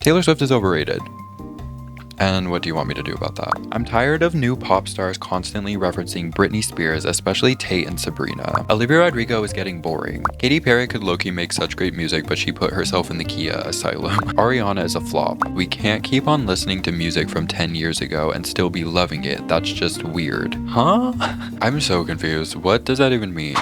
Taylor Swift is overrated. And what do you want me to do about that? I'm tired of new pop stars constantly referencing Britney Spears, especially Tate and Sabrina. Olivia Rodrigo is getting boring. Katy Perry could low-key make such great music, but she put herself in the khia, asylum. Ariana is a flop. We can't keep on listening to music from 10 years ago and still be loving it. That's just weird. Huh? I'm so confused. What does that even mean?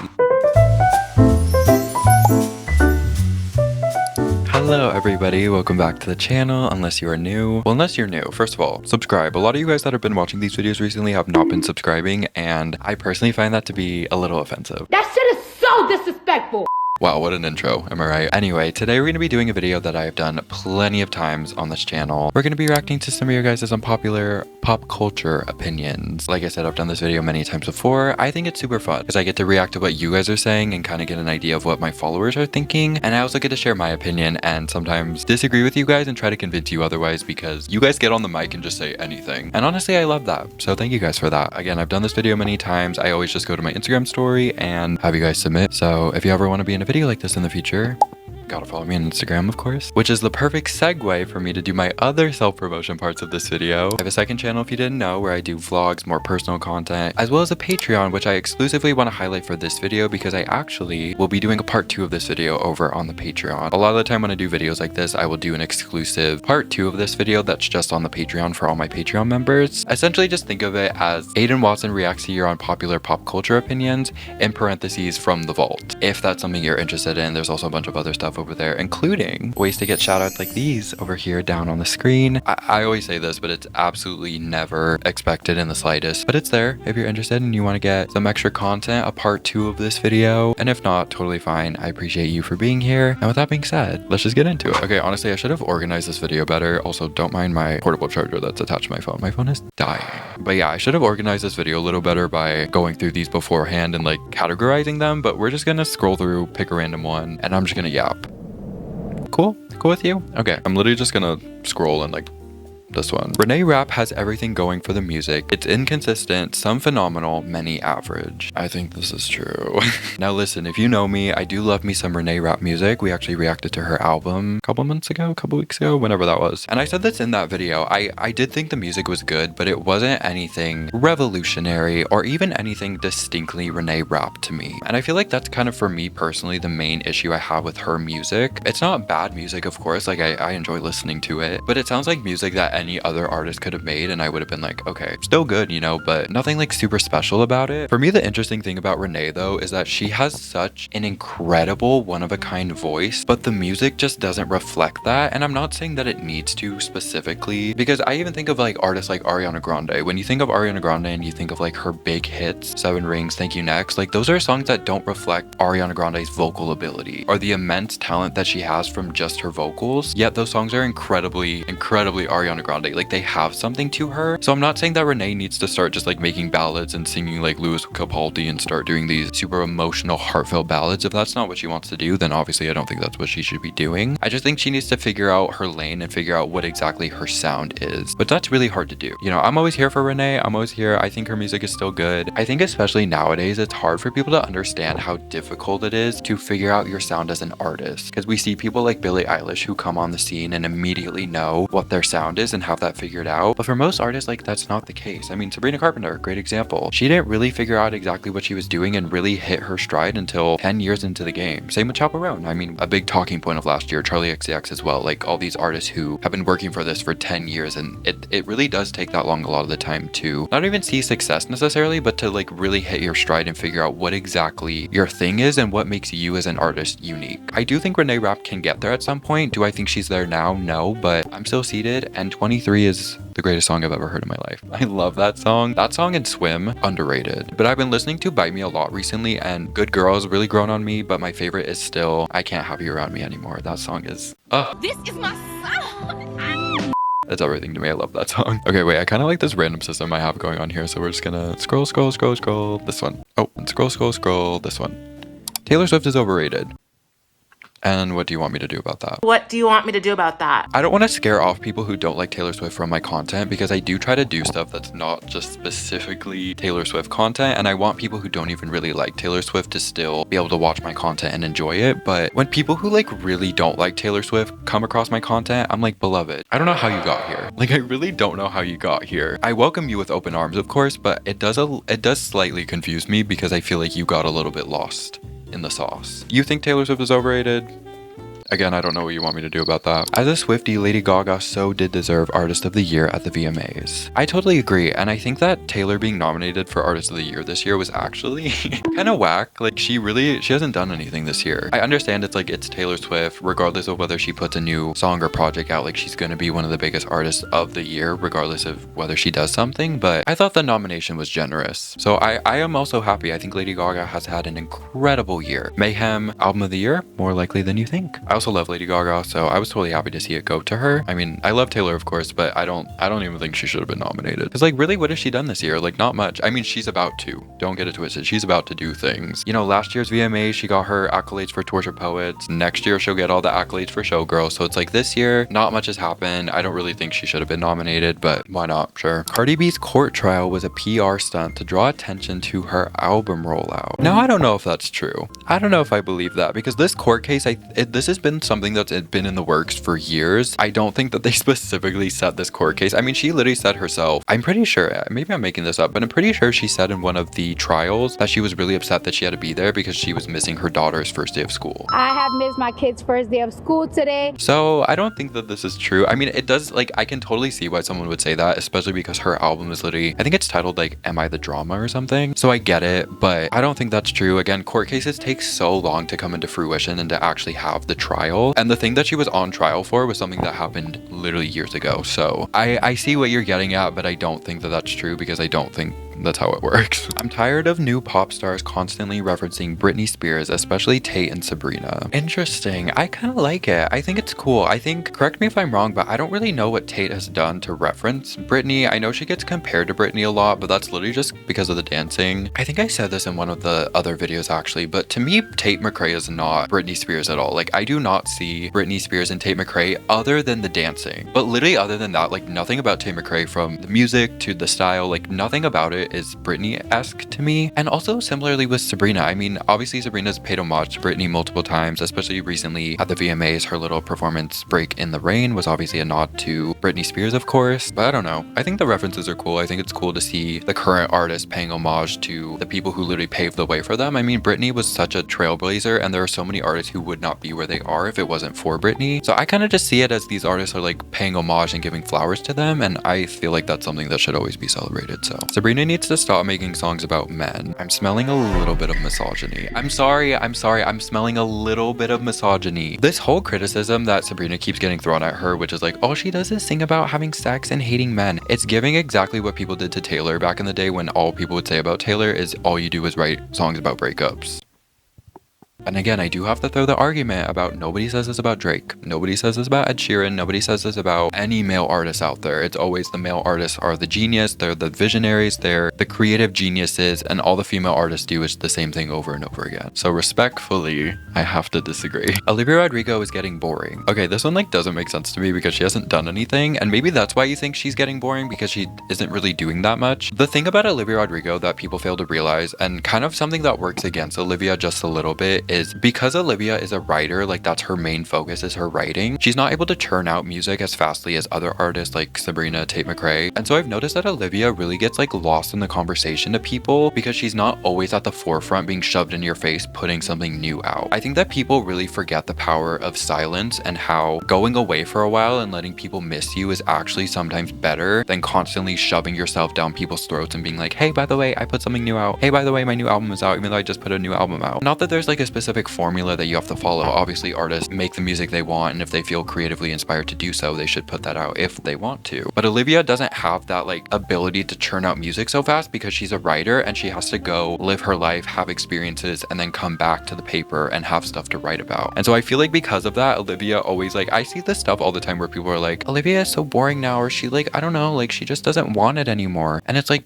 Hello everybody, welcome back to the channel, unless you are new. Well, unless you're new, first of all, subscribe. A lot of you guys that have been watching these videos recently have not been subscribing, and I personally find that to be a little offensive. That shit is so disrespectful! Wow, what an intro, am I right? Anyway, today we're going to be doing a video that I've done plenty of times on this channel. We're going to be reacting to some of your guys' unpopular pop culture opinions. Like I said, I've done this video many times before. I think it's super fun because I get to react to what you guys are saying and kind of get an idea of what my followers are thinking. And I also get to share my opinion and sometimes disagree with you guys and try to convince you otherwise because you guys get on the mic and just say anything. And honestly, I love that. So thank you guys for that. Again, I've done this video many times. I always just go to my Instagram story and have you guys submit. So if you ever want to be in a video like this in the future, gotta follow me on Instagram, of course, which is the perfect segue for me to do my other self-promotion parts of this video. I have a second channel, if you didn't know, where I do vlogs, more personal content, as well as a Patreon, which I exclusively want to highlight for this video because I actually will be doing a part 2 of this video over on the Patreon. A lot of the time when I do videos like this, I will do an exclusive part 2 of this video that's just on the Patreon for all my Patreon members. Essentially, just think of it as Aiden Watson reacts to your unpopular pop culture opinions, in parentheses, from the vault. If that's something you're interested in, there's also a bunch of other stuff over there, including ways to get shoutouts like these over here down on the screen. I always say this, but it's absolutely never expected in the slightest, but it's there if you're interested and you want to get some extra content, a part 2 of this video. And if not, totally fine. I appreciate you for being here. And with that being said, let's just get into it. Okay, honestly, I should have organized this video better. Also, don't mind my portable charger that's attached to my phone. My phone is dying. But yeah, I should have organized this video a little better by going through these beforehand and like categorizing them, but we're just gonna scroll through, pick a random one, and I'm just gonna yap. Cool with you? Okay, I'm literally just gonna scroll and like this one. Renee Rapp has everything going for the music. It's inconsistent, some phenomenal, many average. I think this is true. Now listen, if you know me, I do love me some Renee Rapp music. We actually reacted to her album a couple weeks ago, whenever that was. And I said this in that video. I did think the music was good, but it wasn't anything revolutionary or even anything distinctly Renee Rapp to me. And I feel like that's kind of, for me personally, the main issue I have with her music. It's not bad music, of course. Like I enjoy listening to it, but it sounds like music that any other artist could have made and I would have been like, okay, still good, you know, but nothing like super special about it. For me, the interesting thing about Renee though is that she has such an incredible one-of-a-kind voice, but the music just doesn't reflect that. And I'm not saying that it needs to specifically, because I even think of like artists like Ariana Grande. When you think of Ariana Grande and you think of like her big hits, Seven Rings, Thank You Next, like those are songs that don't reflect Ariana Grande's vocal ability or the immense talent that she has from just her vocals. Yet those songs are incredibly Ariana Grande. Like they have something to her. So I'm not saying that Renee needs to start just like making ballads and singing like Louis Capaldi and start doing these super emotional, heartfelt ballads. If that's not what she wants to do, then obviously I don't think that's what she should be doing. I just think she needs to figure out her lane and figure out what exactly her sound is. But that's really hard to do. You know, I'm always here for Renee. I'm always here. I think her music is still good. I think especially nowadays, it's hard for people to understand how difficult it is to figure out your sound as an artist. Because we see people like Billie Eilish who come on the scene and immediately know what their sound is and have that figured out. But for most artists, like that's not the case. I mean, Sabrina Carpenter, great example. She didn't really figure out exactly what she was doing and really hit her stride until 10 years into the game. Same with Chaperone. I mean, a big talking point of last year, Charlie XCX as well. Like all these artists who have been working for this for 10 years, and it really does take that long a lot of the time to not even see success necessarily, but to like really hit your stride and figure out what exactly your thing is and what makes you as an artist unique. I do think Renee Rapp can get there at some point. Do I think she's there now? No, but I'm still seated, and 23 is the greatest song I've ever heard in my life. I love that song. That song and Swim, underrated. But I've been listening to Bite Me a lot recently, and Good Girl has really grown on me, but my favorite is still I Can't Have You Around Me Anymore. That song is, This is my song! That's everything to me. I love that song. Okay, wait, I kind of like this random system I have going on here, so we're just gonna scroll this one. Oh, and scroll this one. Taylor Swift is overrated. And what do you want me to do about that? What do you want me to do about that? I don't want to scare off people who don't like Taylor Swift from my content, because I do try to do stuff that's not just specifically Taylor Swift content, and I want people who don't even really like Taylor Swift to still be able to watch my content and enjoy it. But when people who like really don't like Taylor Swift come across my content, I'm like, beloved, I don't know how you got here. Like, I really don't know how you got here. I welcome you with open arms, of course, but it does slightly confuse me because I feel like you got a little bit lost in the sauce. You think Taylor Swift is overrated? Again, I don't know what you want me to do about that. As a Swiftie, Lady Gaga so did deserve Artist of the Year at the VMAs. I totally agree, and I think that Taylor being nominated for Artist of the Year this year was actually kind of whack. Like, she hasn't done anything this year. I understand it's Taylor Swift, regardless of whether she puts a new song or project out, like, she's gonna be one of the biggest artists of the year, regardless of whether she does something, but I thought the nomination was generous. So I am also happy. I think Lady Gaga has had an incredible year. Mayhem Album of the Year, more likely than you think. I also love Lady Gaga, so I was totally happy to see it go to her. I mean, I love Taylor, of course, but I don't even think she should have been nominated. Because, like, really, what has she done this year? Like, not much. I mean, she's about to. Don't get it twisted. She's about to do things. You know, last year's VMA, she got her accolades for Torture Poets. Next year, she'll get all the accolades for Showgirl. So it's like, this year, not much has happened. I don't really think she should have been nominated, but why not? Sure. Cardi B's court trial was a PR stunt to draw attention to her album rollout. Now, I don't know if that's true. I don't know if I believe that, because this court case, this has been something that's been in the works for years. I don't think that they specifically set this court case. I mean, she literally said herself, I'm pretty sure, maybe I'm making this up, but I'm pretty sure she said in one of the trials that she was really upset that she had to be there because she was missing her daughter's first day of school. I have missed my kid's first day of school today. So I don't think that this is true. I mean, it does, like, I can totally see why someone would say that, especially because her album is literally, I think it's titled like Am I the Drama or something. So I get it, but I don't think that's true. Again, court cases take so long to come into fruition and to actually have the trial. And the thing that she was on trial for was something that happened literally years ago. So I see what you're getting at, but I don't think that that's true, because I don't think that's how it works. I'm tired of new pop stars constantly referencing Britney Spears, especially Tate and Sabrina. Interesting. I kind of like it. I think it's cool. I think, correct me if I'm wrong, but I don't really know what Tate has done to reference Britney. I know she gets compared to Britney a lot, but that's literally just because of the dancing. I think I said this in one of the other videos actually, but to me, Tate McRae is not Britney Spears at all. Like, I do not see Britney Spears and Tate McRae other than the dancing. But literally other than that, like, nothing about Tate McRae, from the music to the style, like, nothing about it is Britney-esque to me. And also similarly with Sabrina. I mean, obviously Sabrina's paid homage to Britney multiple times, especially recently at the VMAs. Her little performance Break in the Rain was obviously a nod to Britney Spears, of course. But I don't know. I think the references are cool. I think it's cool to see the current artists paying homage to the people who literally paved the way for them. I mean, Britney was such a trailblazer, and there are so many artists who would not be where they are if it wasn't for Britney. So I kind of just see it as these artists are like paying homage and giving flowers to them, and I feel like that's something that should always be celebrated. So Sabrina needs to stop making songs about men. I'm smelling a little bit of misogyny. I'm sorry, I'm smelling a little bit of misogyny. This whole criticism that Sabrina keeps getting thrown at her, which is like, all she does is sing about having sex and hating men. It's giving exactly what people did to Taylor back in the day, when all people would say about Taylor is all you do is write songs about breakups. And again, I do have to throw the argument about nobody says this about Drake. Nobody says this about Ed Sheeran. Nobody says this about any male artists out there. It's always the male artists are the genius. They're the visionaries. They're the creative geniuses. And all the female artists do is the same thing over and over again. So respectfully, I have to disagree. Olivia Rodrigo is getting boring. Okay, this one like doesn't make sense to me because she hasn't done anything. And maybe that's why you think she's getting boring, because she isn't really doing that much. The thing about Olivia Rodrigo that people fail to realize, and kind of something that works against Olivia just a little bit, is because Olivia is a writer, like that's her main focus, is her writing. She's not able to churn out music as fastly as other artists like Sabrina, Tate McRae. And so I've noticed that Olivia really gets like lost in the conversation to people because she's not always at the forefront being shoved in your face putting something new out. I think that people really forget the power of silence and how going away for a while and letting people miss you is actually sometimes better than constantly shoving yourself down people's throats and being like, hey, by the way, I put something new out. Hey, by the way, my new album is out, even though I just put a new album out. Not that there's like a specific formula that you have to follow. Obviously, artists make the music they want, and if they feel creatively inspired to do so, they should put that out if they want to. But Olivia doesn't have that like ability to churn out music so fast because she's a writer and she has to go live her life, have experiences, and then come back to the paper and have stuff to write about. And so I feel like because of that, Olivia always like, I see this stuff all the time where people are like, Olivia is so boring now, or she like, I don't know, like she just doesn't want it anymore. And it's like,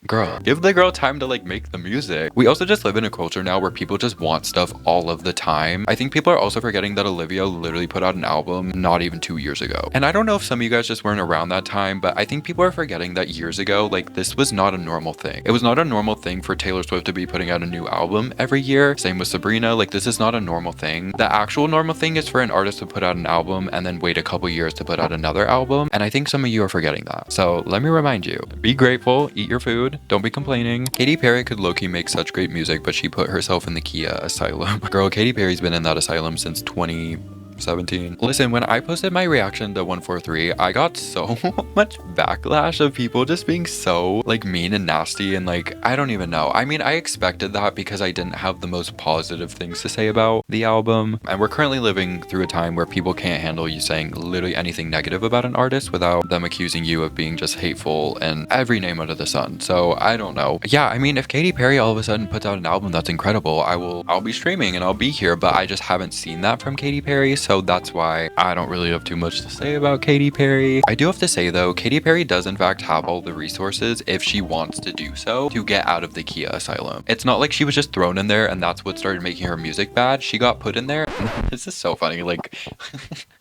girl, give the girl time to like make the music. We also just live in a culture now where people just want stuff all of the time. I think people are also forgetting that Olivia literally put out an album not even 2 years ago. And I don't know if some of you guys just weren't around that time, but I think people are forgetting that years ago, like this was not a normal thing. It was not a normal thing for Taylor Swift to be putting out a new album every year. Same with Sabrina, like this is not a normal thing. The actual normal thing is for an artist to put out an album and then wait a couple years to put out another album. And I think some of you are forgetting that. So let me remind you, be grateful, eat your food, don't be complaining. Katy Perry could low-key make such great music, but she put herself in the Khia asylum. Girl, Katy Perry's been in that asylum since 2017. Listen, when I posted my reaction to 143, I got so much backlash of people just being so like mean and nasty and like, I don't even know. I mean, I expected that because I didn't have the most positive things to say about the album. And we're currently living through a time where people can't handle you saying literally anything negative about an artist without them accusing you of being just hateful and every name under the sun. So I don't know. Yeah, I mean, if Katy Perry all of a sudden puts out an album that's incredible, I'll be streaming and I'll be here, but I just haven't seen that from Katy Perry. So that's why I don't really have too much to say about Katy Perry. I do have to say though, Katy Perry does in fact have all the resources if she wants to do so to get out of the Khia asylum. It's not like she was just thrown in there and that's what started making her music bad. She got put in there. This is so funny. Like,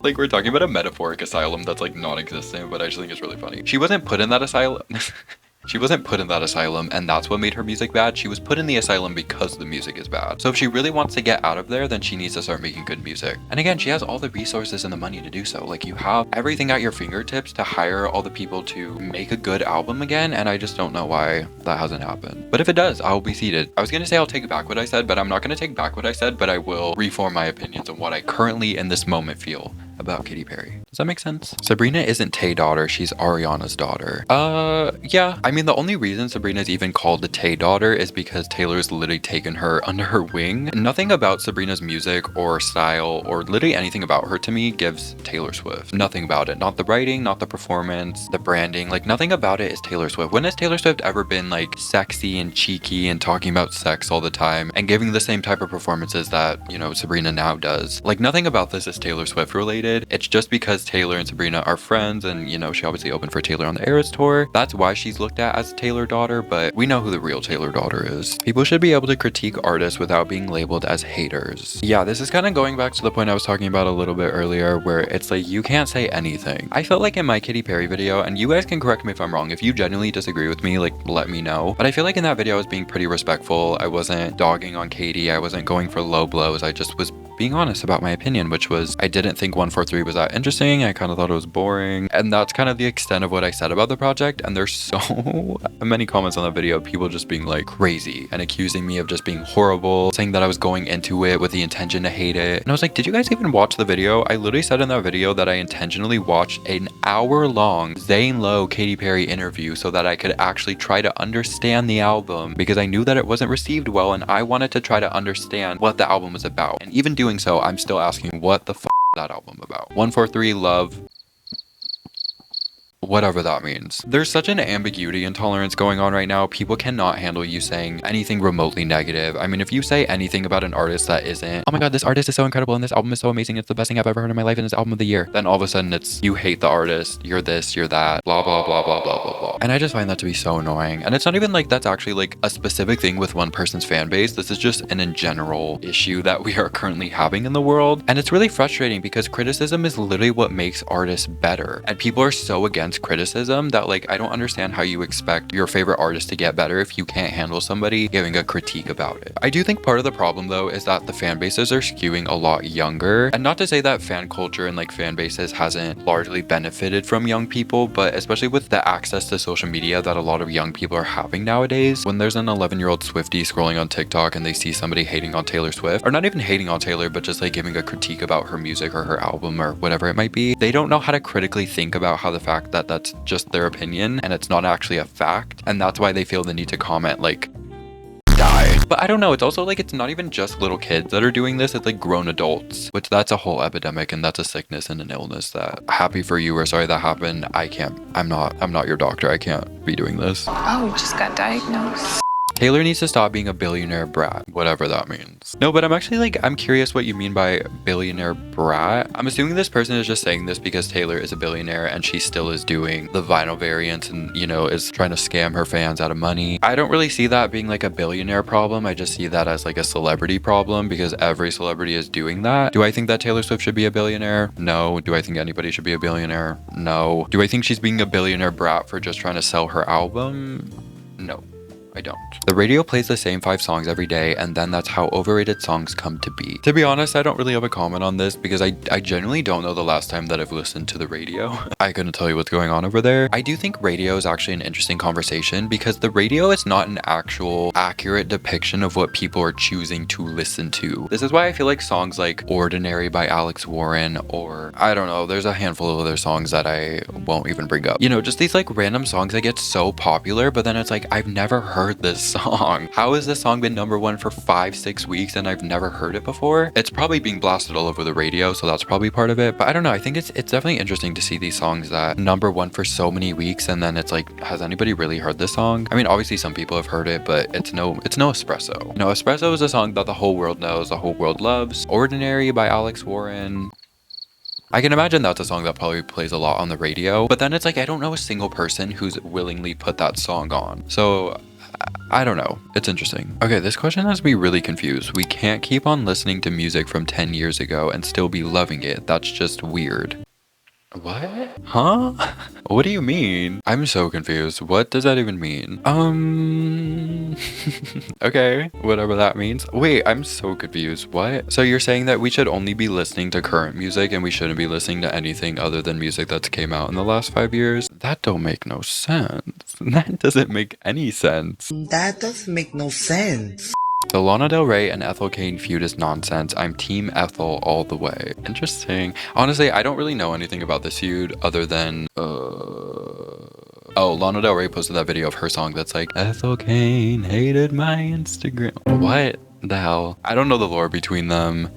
like we're talking about a metaphoric asylum that's like non-existent, but I just think it's really funny. She wasn't put in that asylum. She wasn't put in that asylum and that's what made her music bad. She was put in the asylum because the music is bad. So if she really wants to get out of there, then she needs to start making good music. And again, she has all the resources and the money to do so. Like you have everything at your fingertips to hire all the people to make a good album again. And I just don't know why that hasn't happened. But if it does, I'll be seated. I was going to say I'll take back what I said, but I'm not going to take back what I said, but I will reform my opinions on what I currently in this moment feel about Katy Perry. Does that make sense? Sabrina isn't Taydaughter, she's Ariana's daughter. Yeah. I mean, the only reason Sabrina's even called the Taydaughter is because Taylor's literally taken her under her wing. Nothing about Sabrina's music or style or literally anything about her to me gives Taylor Swift. Nothing about it. Not the writing, not the performance, the branding, like nothing about it is Taylor Swift. When has Taylor Swift ever been like sexy and cheeky and talking about sex all the time and giving the same type of performances that, you know, Sabrina now does? Like nothing about this is Taylor Swift related. It's just because Taylor and Sabrina are friends and, you know, she obviously opened for Taylor on the Eras tour. That's why she's looked at as Taylor daughter, but we know who the real Taylor daughter is. People should be able to critique artists without being labeled as haters. Yeah, this is kind of going back to the point I was talking about a little bit earlier where it's like you can't say anything. I felt like in my Katy Perry video, and you guys can correct me if I'm wrong, if you genuinely disagree with me, like let me know. But I feel like in that video I was being pretty respectful. I wasn't dogging on Katy. I wasn't going for low blows. I just was being honest about my opinion, which was I didn't think 143 was that interesting. I kind of thought it was boring. And that's kind of the extent of what I said about the project. And there's so many comments on that video, people just being like crazy and accusing me of just being horrible, saying that I was going into it with the intention to hate it. And I was like, did you guys even watch the video? I literally said in that video that I intentionally watched an hour-long Zane Lowe Katy Perry interview so that I could actually try to understand the album because I knew that it wasn't received well and I wanted to try to understand what the album was about. And even doing so, I'm still asking what the f that album about. 143 Love, whatever that means. There's such an ambiguity intolerance going on right now. People cannot handle you saying anything remotely negative. I mean, if you say anything about an artist that isn't, oh my god, this artist is so incredible and this album is so amazing, it's the best thing I've ever heard in my life and it's album of the year, then all of a sudden it's you hate the artist, you're this, you're that, blah blah blah blah blah blah blah. And I just find that to be so annoying. And it's not even like that's actually like a specific thing with one person's fan base. This is just an in general issue that we are currently having in the world. And it's really frustrating because criticism is literally what makes artists better. And people are so against criticism that like I don't understand how you expect your favorite artist to get better if you can't handle somebody giving a critique about it. I do think part of the problem though is that the fan bases are skewing a lot younger, and not to say that fan culture and like fan bases hasn't largely benefited from young people, but especially with the access to social media that a lot of young people are having nowadays, when there's an 11-year-old swiftie scrolling on TikTok and they see somebody hating on Taylor Swift, or not even hating on Taylor but just like giving a critique about her music or her album or whatever it might be, they don't know how to critically think about how the fact that that's just their opinion and it's not actually a fact, and that's why they feel the need to comment like die. But I don't know, it's also like it's not even just little kids that are doing this, it's like grown adults, which that's a whole epidemic and that's a sickness and an illness that happy for you or sorry that happened. I'm not your doctor, I can't be doing this. Oh, just got diagnosed. Taylor needs to stop being a billionaire brat, whatever that means. No, but I'm actually like, I'm curious what you mean by billionaire brat. I'm assuming this person is just saying this because Taylor is a billionaire and she still is doing the vinyl variants and, you know, is trying to scam her fans out of money. I don't really see that being like a billionaire problem. I just see that as like a celebrity problem because every celebrity is doing that. Do I think that Taylor Swift should be a billionaire? No. Do I think anybody should be a billionaire? No. Do I think she's being a billionaire brat for just trying to sell her album? No. I don't. The radio plays the same 5 songs every day, and then that's how overrated songs come to be. To be honest, I don't really have a comment on this because I genuinely don't know the last time that I've listened to the radio. I couldn't tell you what's going on over there. I do think radio is actually an interesting conversation because the radio is not an actual accurate depiction of what people are choosing to listen to. This is why I feel like songs like Ordinary by Alex Warren, or I don't know, there's a handful of other songs that I won't even bring up. You know, just these like random songs that get so popular, but then it's like, I've never heard this song. How has this song been #1 for 5-6 weeks and I've never heard it before? It's probably being blasted all over the radio, so that's probably part of it. But I don't know, I think it's definitely interesting to see these songs that #1 for so many weeks and then it's like, has anybody really heard this song? I mean, obviously some people have heard it, but it's no Espresso. No, Espresso is a song that the whole world knows, the whole world loves. Ordinary by Alex Warren. I can imagine that's a song that probably plays a lot on the radio, but then it's like, I don't know a single person who's willingly put that song on. So I don't know. It's interesting. Okay, this question has me really confused. We can't keep on listening to music from 10 years ago and still be loving it. That's just weird. What? Huh? What do you mean? I'm so confused. What does that even mean? Okay, whatever that means. Wait, I'm so confused. What? So you're saying that we should only be listening to current music and we shouldn't be listening to anything other than music that's came out in the last 5 years? That don't make no sense. That doesn't make any sense. That does make no sense. The Lana Del Rey and Ethel feud is nonsense. I'm team Ethel all the way. Interesting. Honestly, I don't really know anything about this feud other than oh, Lana Del Rey posted that video of her song that's like, Ethel Cain hated my Instagram. What the hell? I don't know the lore between them.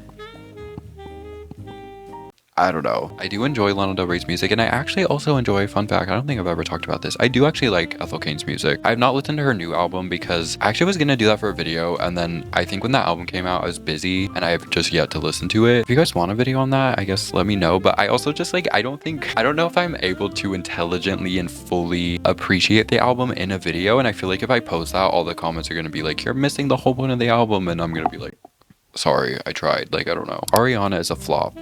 I don't know. I do enjoy Lana Del Rey's music, and I actually also enjoy, fun fact, I don't think I've ever talked about this, I do actually like Ethel Cain's music. I've not listened to her new album because I actually was gonna do that for a video, and then I think when that album came out, I was busy, and I've just yet to listen to it. If you guys want a video on that, I guess let me know, but I also just like, I don't know if I'm able to intelligently and fully appreciate the album in a video, and I feel like if I post that, all the comments are gonna be like, you're missing the whole point of the album, and I'm gonna be like, sorry, I tried, like, I don't know. Ariana is a flop.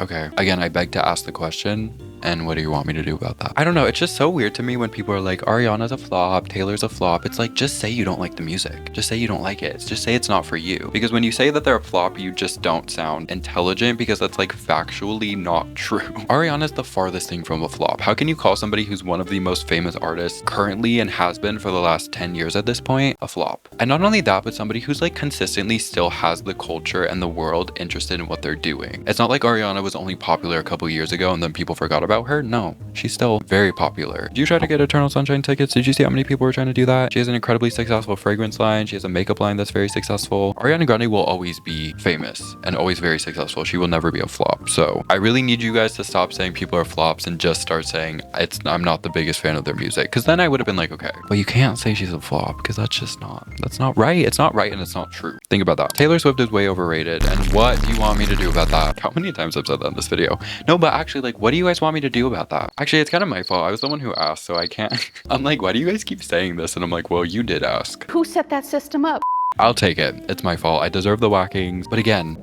Okay, again, I beg to ask the question, and what do you want me to do about that? I don't know, it's just so weird to me when people are like, Ariana's a flop, Taylor's a flop. It's like, just say you don't like the music. Just say you don't like it. Just say it's not for you. Because when you say that they're a flop, you just don't sound intelligent because that's like factually not true. Ariana's the farthest thing from a flop. How can you call somebody who's one of the most famous artists currently and has been for the last 10 years at this point a flop? And not only that, but somebody who's like consistently still has the culture and the world interested in what they're doing. It's not like Ariana was only popular a couple years ago and then people forgot about her. No, she's still very popular. Did you try to get Eternal Sunshine tickets? Did you see how many people were trying to do that? She has an incredibly successful fragrance line. She has a makeup line that's very successful. Ariana Grande will always be famous and always very successful. She will never be a flop. So I really need you guys to stop saying people are flops and just start saying I'm not the biggest fan of their music. Because then I would have been like, okay, but you can't say she's a flop because that's not right. It's not right and it's not true. Think about that. Taylor Swift is way overrated. And what do you want me to do about that? How many times I've said that in this video? No, but actually, like, what do you guys want me to do about that? Actually, it's kind of my fault. I was the one who asked, so I can't. I'm like, why do you guys keep saying this? And I'm like, well, you did ask. Who set that system up? I'll take it. It's my fault. I deserve the whackings. But again,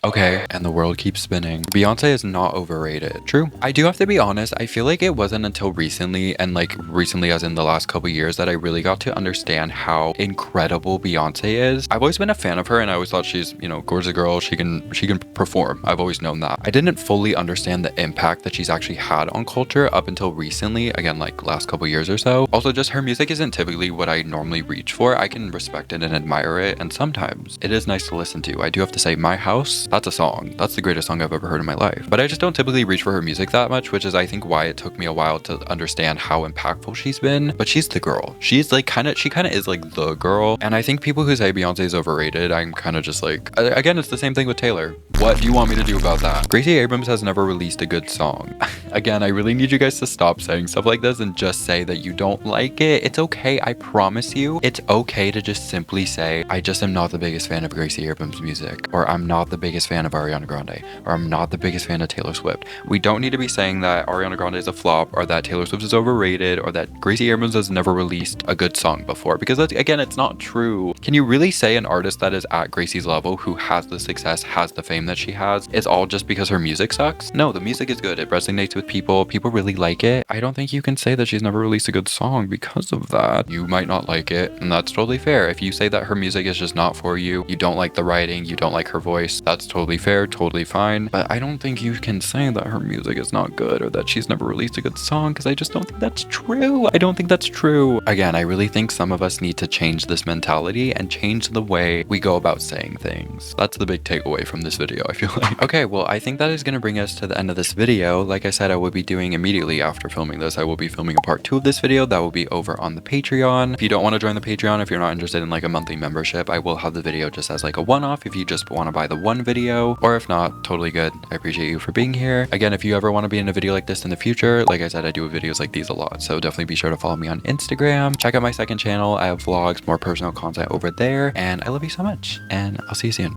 okay, and the world keeps spinning. Beyonce is not overrated. True. I do have to be honest, I feel like it wasn't until recently, and like recently as in the last couple years, that I really got to understand how incredible Beyonce is. I've always been a fan of her and I always thought she's, you know, gorgeous girl. She can perform. I've always known that. I didn't fully understand the impact that she's actually had on culture up until recently, again, like last couple years or so. Also, just her music isn't typically what I normally reach for. I can respect it and admire it, and sometimes it is nice to listen to. I do have to say, My House, that's a song. That's the greatest song I've ever heard in my life. But I just don't typically reach for her music that much, which is I think why it took me a while to understand how impactful she's been. But she's the girl. She's like she kind of is like the girl. And I think people who say Beyonce is overrated, I'm kind of just like, again, it's the same thing with Taylor. What do you want me to do about that? Gracie Abrams has never released a good song. Again, I really need you guys to stop saying stuff like this and just say that you don't like it. It's okay, I promise you. It's okay to just simply say, I just am not the biggest fan of Gracie Abrams' music, or I'm not the biggest fan of Ariana Grande, or I'm not the biggest fan of Taylor Swift. We don't need to be saying that Ariana Grande is a flop, or that Taylor Swift is overrated, or that Gracie Abrams has never released a good song before, because that's, again, it's not true. Can you really say an artist that is at Gracie's level, who has the success, has the fame that she has, is all just because her music sucks? No, the music is good. It resonates with people. People really like it. I don't think you can say that she's never released a good song because of that. You might not like it, and that's totally fair. If you say that her music is just not for you, you don't like the writing, you don't like her voice, that's totally fair, totally fine. But I don't think you can say that her music is not good or that she's never released a good song, because I just don't think that's true. I don't think that's true. Again, I really think some of us need to change this mentality and change the way we go about saying things. That's the big takeaway from this video, I feel like. Okay, well, I think that is going to bring us to the end of this video. Like I said, I will be doing immediately after filming this, I will be filming a part 2 of this video that will be over on the Patreon. If you don't want to join the Patreon, if you're not interested in like a monthly membership, I will have the video just as like a one-off if you just want to buy the one video, or if not, totally good. I appreciate you for being here. Again, if you ever want to be in a video like this in the future, like I said, I do videos like these a lot, so definitely be sure to follow me on Instagram. Check out my second channel. I have vlogs, more personal content over there, and I love you so much, and I'll see you soon.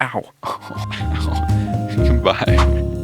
Ow. Ow. Bye.